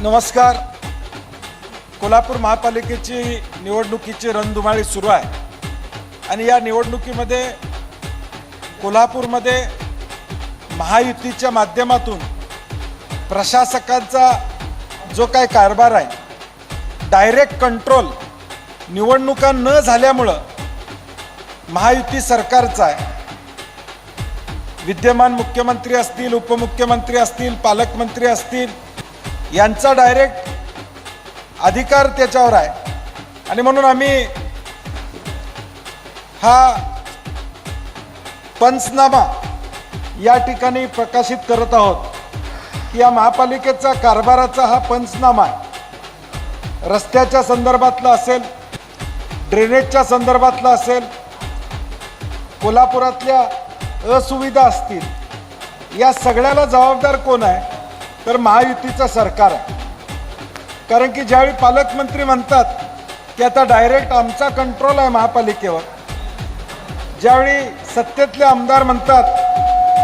नमस्कार. कोल्हापूर महापालिकेची निवडणुकीची रणधुमाळी सुरू आहे आणि या निवडणुकीमध्ये कोल्हापूरमध्ये महायुतीच्या माध्यमातून प्रशासकांचा जो काही कारभार आहे, डायरेक्ट कंट्रोल निवडणुका न झाल्यामुळं महायुती सरकारचा आहे. विद्यमान मुख्यमंत्री असतील, उपमुख्यमंत्री असतील, पालकमंत्री असतील, यांचा डायरेक्ट अधिकार त्याच्यावर आहे. आणि म्हणून आम्ही हा पंचनामा या ठिकाणी प्रकाशित करत आहोत की या महापालिकेचा कारभाराचा हा पंचनामा आहे. रस्त्याच्या संदर्भातला असेल, ड्रेनेजच्या संदर्भातला असेल, कोल्हापुरातल्या असुविधा असतील, या सगळ्याला जबाबदार कोण आहे? तर महायुतीचं सरकार आहे. कारण की ज्यावेळी पालकमंत्री म्हणतात की आता डायरेक्ट आमचा कंट्रोल आहे महापालिकेवर, ज्यावेळी सत्तेतले आमदार म्हणतात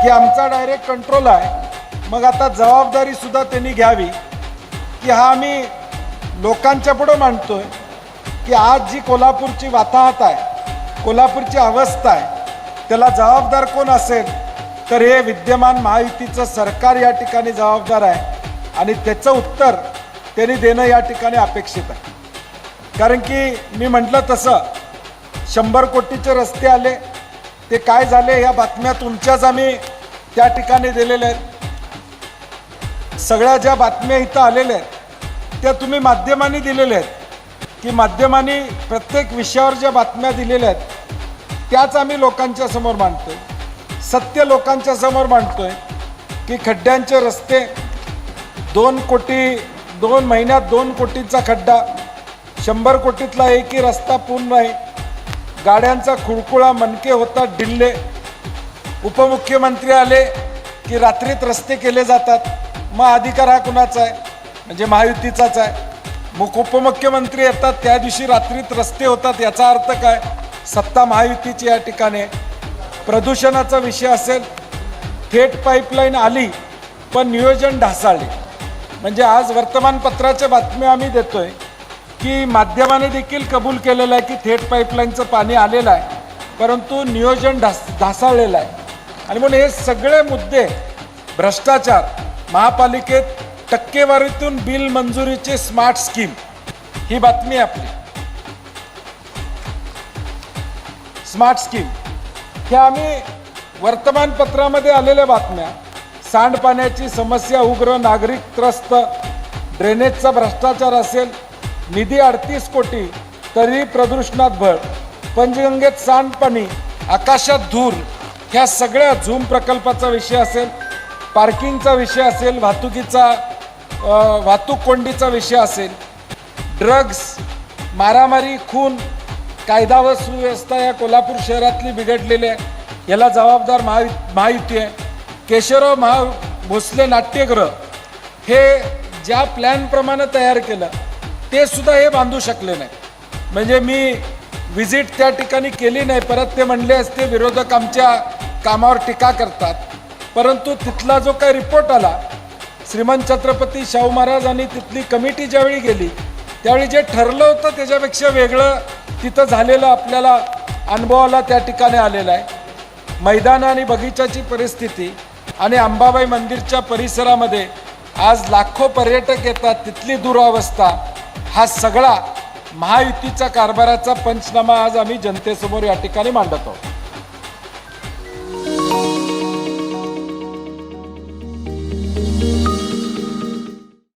की आमचा डायरेक्ट कंट्रोल आहे, मग आता जबाबदारीसुद्धा त्यांनी घ्यावी की हा आम्ही लोकांच्या पुढं मांडतोय की आज जी कोल्हापूरची वाताहत आहे, कोल्हापूरची अवस्था आहे, त्याला जबाबदार कोण असेल? तर हे विद्यमान महायुतीचं सरकार या ठिकाणी जबाबदार आहे आणि त्याचं उत्तर त्यांनी देणं या ठिकाणी अपेक्षित आहे. कारण की मी म्हटलं तसं 100 कोटीचे रस्ते आले, ते काय झाले या बातम्या तुमच्याच आम्ही त्या ठिकाणी दिलेल्या आहेत. सगळ्या ज्या बातम्या इथं आलेल्या आहेत त्या तुम्ही माध्यमांनी दिलेल्या आहेत की माध्यमांनी प्रत्येक विषयावर ज्या बातम्या दिलेल्या आहेत त्याच आम्ही लोकांच्या समोर मांडतोय, सत्य लोकांच्या समोर मांडतोय की खड्ड्यांचे रस्ते 2 महिन्यात 2 कोटींचा खड्डा, 100 कोटीतला एकही रस्ता पूर्ण नाही, गाड्यांचा खुळखुळा, मनके होतात डिल्ले. उपमुख्यमंत्री आले की रात्रीत रस्ते केले जातात. मग अधिकार हा कुणाचा आहे? म्हणजे महायुतीचाच आहे. मग उपमुख्यमंत्री येतात त्या दिवशी रात्रीत रस्ते होतात, याचा अर्थ काय? सत्ता महायुतीची या ठिकाणी. प्रदूषणाचा विषय असेल, थेट पाईपलाईन आली पण नियोजन ढासळले. म्हणजे आज वर्तमानपत्राच्या बातम्या आम्ही देतोय की माध्यमाने देखील कबूल केलेलं आहे की थेट पाईपलाईनचं पाणी आलेलं आहे, परंतु नियोजन ढासळलेलं आहे. आणि म्हणून हे सगळे मुद्दे, भ्रष्टाचार, महापालिकेत टक्केवारीतून बिल मंजुरीचे स्मार्ट स्कीम, ही बातमी आपली स्मार्ट स्कीम. ह्या आम्ही वर्तमानपत्रामध्ये आलेल्या बातम्या. सांडपाण्याची समस्या उग्र, नागरिक त्रस्त, ड्रेनेजचा भ्रष्टाचार असेल, निधी 38 कोटी तरी प्रदूषणात भर, पंचगंगेत सांडपाणी, आकाशात धूर, ह्या सगळ्या झूम प्रकल्पाचा विषय असेल, पार्किंगचा विषय असेल, वाहतूक कोंडीचा विषय असेल, ड्रग्स, मारामारी, खून, कायदा व सुव्यवस्था या कोल्हापूर शहरातली बिघडलेली आहे, याला जबाबदार महायुती आहे. केशवराव भोसले नाट्यगृह हे ज्या प्लॅनप्रमाणे तयार केलं ते सुद्धा हे बांधू शकले नाही. म्हणजे मी व्हिजिट त्या ठिकाणी केली नाही, परत ते म्हणले असते विरोधक आमच्या कामावर टीका करतात, परंतु तिथला जो काही रिपोर्ट आला, श्रीमंत छत्रपती शाहू महाराज आणि तिथली कमिटी ज्यावेळी गेली त्यावेळी जे ठरलं होतं त्याच्यापेक्षा वेगळं तिथं झालेलं आपल्याला अनुभवाला त्या ठिकाणी आलेलं आहे. मैदान आणि बगीचाची परिस्थिती आणि अंबाबाई मंदिरच्या परिसरामध्ये आज लाखो पर्यटक येतात, तिथली दुरावस्था, हा सगळा महायुतीचा कारभाराचा पंचनामा आज आम्ही जनतेसमोर या ठिकाणी मांडत आहोत.